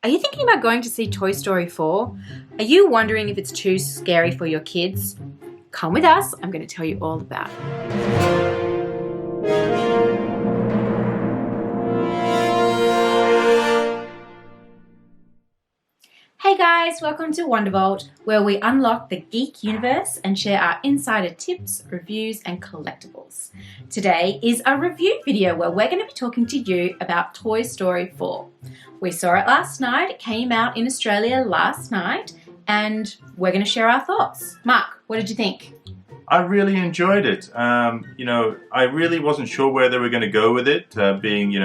Are you thinking about going to see Toy Story 4? Are you wondering if it's too scary for your kids? Come with us, I'm going to tell you all about it. Hey guys, welcome to Wondervault, where we unlock the geek universe and share our insider tips, reviews, and collectibles. Today is a review video where we're going to be talking to you about Toy Story 4. We saw it last night, it came out in Australia last night, and we're going to share our thoughts. Mark, what did you think? I really enjoyed it. I really wasn't sure where they were going to go with it, being,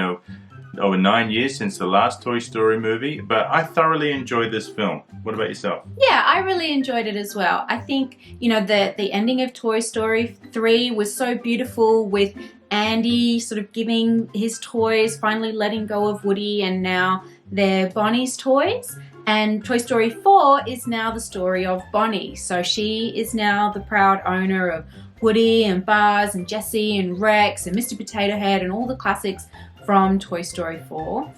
over 9 years since the last Toy Story movie, but I thoroughly enjoyed this film. What about yourself? Yeah, I really enjoyed it as well. I think, the ending of Toy Story 3 was so beautiful with Andy sort of giving his toys, finally letting go of Woody, and now they're Bonnie's toys. And Toy Story 4 is now the story of Bonnie. So she is now the proud owner of Woody and Buzz and Jessie and Rex and Mr. Potato Head and all the classics from Toy Story 4,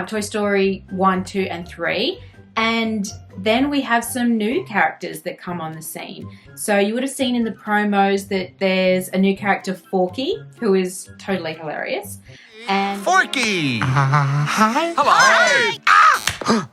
Toy Story 1, 2, and 3. And then we have some new characters that come on the scene. So you would have seen in the promos that there's a new character, Forky, who is totally hilarious. And Forky! Hi! Hello! Hi.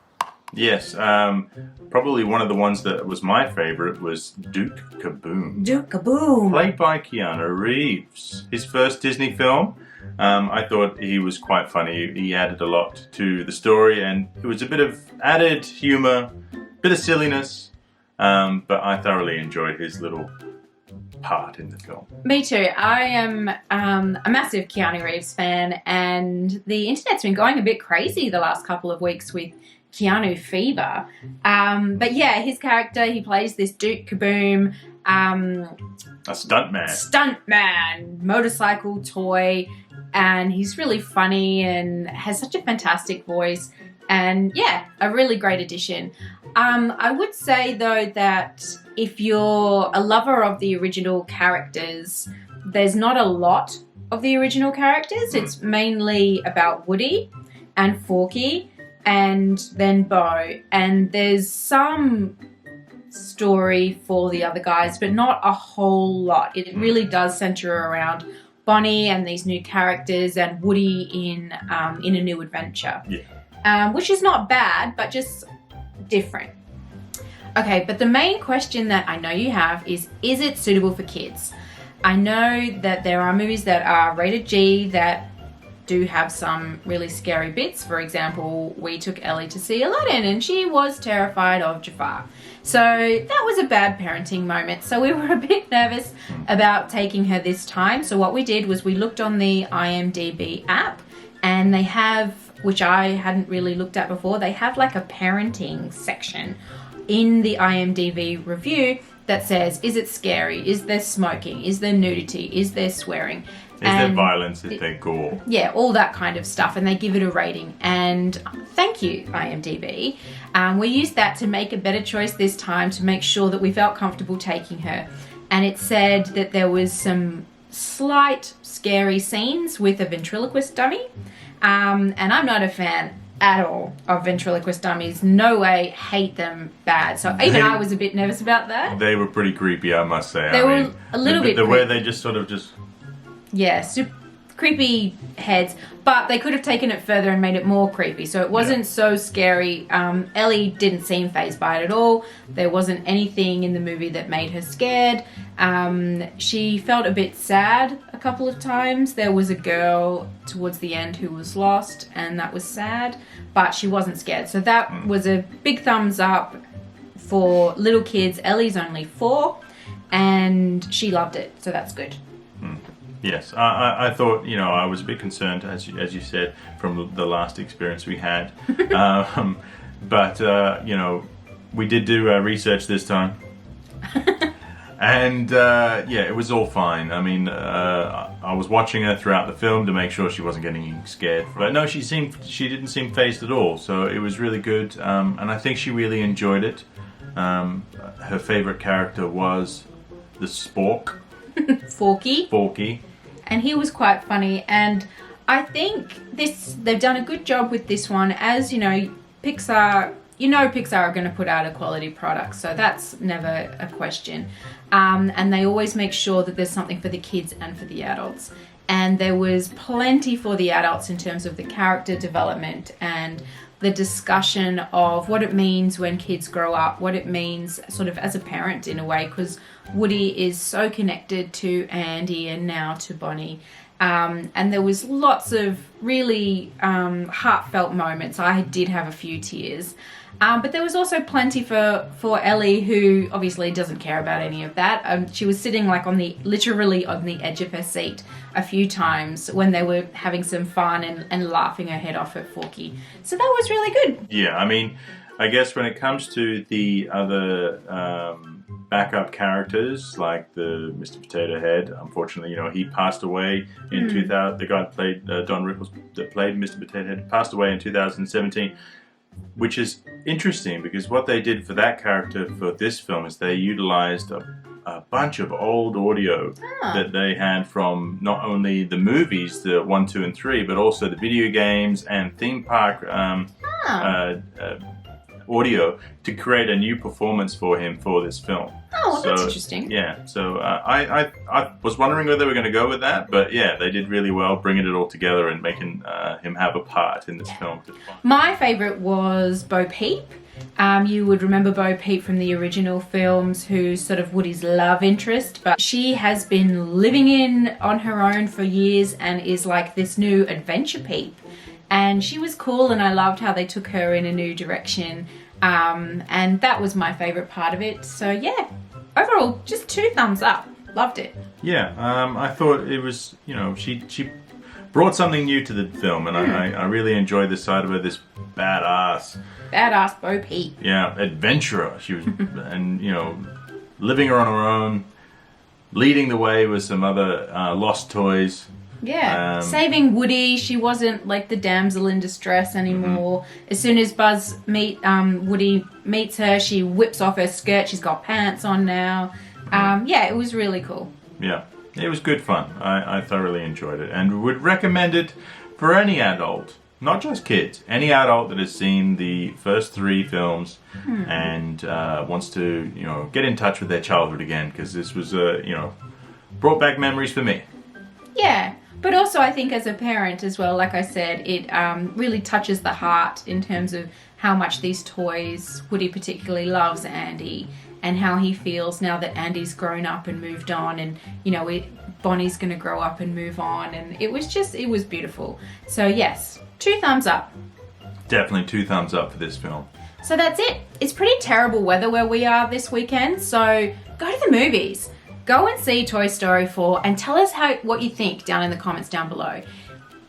Yes, probably one of the ones that was my favorite was Duke Caboom. Duke Caboom! Played by Keanu Reeves. His first Disney film. I thought he was quite funny. He added a lot to the story, and it was a bit of added humor, bit of silliness, but I thoroughly enjoyed his little part in the film. Me too. I am a massive Keanu Reeves fan, and the internet's been going a bit crazy the last couple of weeks with Keanu fever. But yeah, his character, he plays this Duke Caboom, a stuntman. Stuntman, motorcycle toy, and he's really funny and has such a fantastic voice. And yeah, a really great addition. I would say though that if you're a lover of the original characters, there's not a lot of the original characters. It's mainly about Woody and Forky and then Bo. And there's some story for the other guys, but not a whole lot. It really does center around Bonnie and these new characters and Woody in a new adventure. Yeah. Which is not bad, but just different. Okay, but the main question that I know you have is it suitable for kids? I know that there are movies that are rated G that do have some really scary bits. For example, we took Ellie to see Aladdin and she was terrified of Jafar. So that was a bad parenting moment. So we were a bit nervous about taking her this time. So what we did was we looked on the IMDb app, and they have, which I hadn't really looked at before, they have like a parenting section in the IMDb review that says, is it scary? Is there smoking? Is there nudity? Is there swearing? Is there violence? Is there gore? Yeah, all that kind of stuff, and they give it a rating. And thank you, IMDb. We used that to make a better choice this time to make sure that we felt comfortable taking her. And it said that there was some slight scary scenes with a ventriloquist dummy. And I'm not a fan at all of ventriloquist dummies. No way, hate them bad. So even I was a bit nervous about that. They were pretty creepy, I must say. They were a little bit the creepy. way they just Yeah, super creepy heads, but they could have taken it further and made it more creepy, so it wasn't so scary. Ellie didn't seem fazed by it at all. There wasn't anything in the movie that made her scared. She felt a bit sad a couple of times. There was a girl towards the end who was lost, and that was sad, but she wasn't scared. So that was a big thumbs up for little kids. Ellie's only 4, and she loved it, so that's good. Yes, I thought, I was a bit concerned, as you said, from the last experience we had. But we did do research this time. And, it was all fine. I mean, I was watching her throughout the film to make sure she wasn't getting scared. But no, she didn't seem fazed at all. So it was really good. And I think she really enjoyed it. Her favorite character was the Spork. Forky. And he was quite funny, and I think they've done a good job with this one. As you know, Pixar, Pixar are going to put out a quality product, so that's never a question. And they always make sure that there's something for the kids and for the adults. And there was plenty for the adults in terms of the character development and the discussion of what it means when kids grow up, what it means sort of as a parent in a way, because Woody is so connected to Andy and now to Bonnie. And there was lots of really heartfelt moments. I did have a few tears. But there was also plenty for Ellie, who obviously doesn't care about any of that. She was sitting like literally on the edge of her seat a few times when they were having some fun and laughing her head off at Forky. So that was really good. Yeah, I mean, I guess when it comes to the other backup characters, like the Mr. Potato Head, unfortunately, he passed away in 2000. The guy that played Don Rickles, that played Mr. Potato Head, passed away in 2017. Which is interesting because what they did for that character for this film is they utilized a bunch of old audio that they had from not only the movies, the 1, 2, and 3, but also the video games and theme park audio to create a new performance for him for this film. Oh, that's interesting. Yeah, so I was wondering whether they were going to go with that, but yeah, they did really well bringing it all together and making him have a part in this film. My favourite was Bo Peep. You would remember Bo Peep from the original films, who's sort of Woody's love interest, but she has been living on her own for years and is like this new adventure Peep. And she was cool, and I loved how they took her in a new direction. And that was my favourite part of it. So yeah, overall, just 2 thumbs up. Loved it. Yeah, I thought it was, she brought something new to the film, and I really enjoyed this side of her, this badass Bo Peep. Yeah, adventurer. She was, and living on her own, leading the way with some other lost toys. Yeah, saving Woody. She wasn't like the damsel in distress anymore. Mm-hmm. As soon as Woody meets her, she whips off her skirt. She's got pants on now. Yeah, it was really cool. Yeah, it was good fun. I thoroughly enjoyed it and would recommend it for any adult, not just kids. Any adult that has seen the first 3 films and wants to, get in touch with their childhood again, because this was, brought back memories for me. Yeah. But also I think as a parent as well, like I said, it really touches the heart in terms of how much these toys, Woody particularly loves Andy, and how he feels now that Andy's grown up and moved on, and Bonnie's going to grow up and move on, and it was beautiful. So yes, 2 thumbs up. Definitely 2 thumbs up for this film. So that's it. It's pretty terrible weather where we are this weekend, so go to the movies. Go and see Toy Story 4 and tell us what you think down in the comments down below.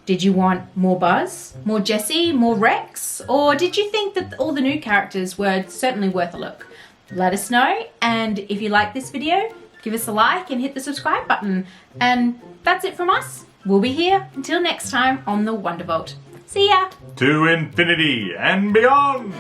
Did you want more Buzz, more Jessie, more Rex? Or did you think that all the new characters were certainly worth a look? Let us know, and if you like this video, give us a like and hit the subscribe button. And that's it from us. We'll be here until next time on the Wondervault. See ya! To infinity and beyond!